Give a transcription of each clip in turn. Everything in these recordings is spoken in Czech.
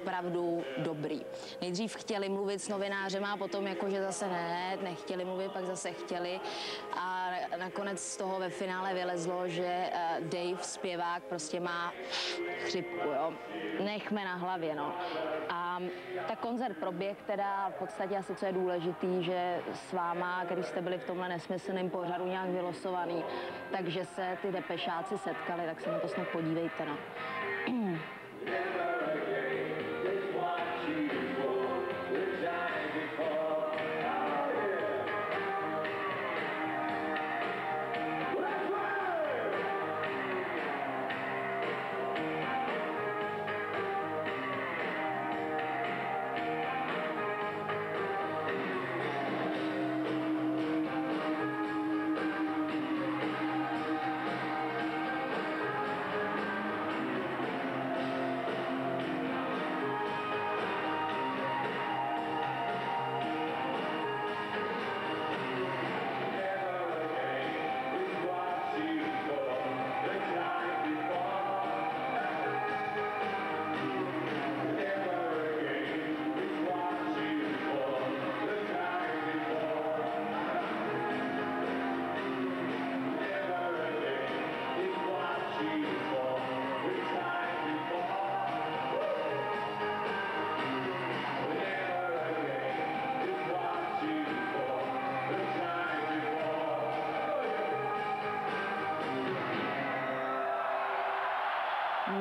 opravdu dobrý. Nejdřív chtěli mluvit s novinářema, potom jakože zase nechtěli mluvit, pak zase chtěli a nakonec z toho ve finále vylezlo, že Dave, zpěvák, prostě má chřipku, jo. Nechme na hlavě, no. A tak koncert proběh teda v podstatě asi, co je důležitý, že s váma, když jste byli v tomhle nesmyslném pořadu nějak vylosovaný, takže se ty depešáci setkali, tak se na to snad podívejte, no.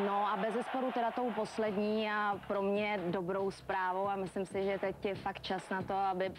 No a bezesporu teda tou poslední a pro mě dobrou zprávou a myslím si, že teď je fakt čas na to, aby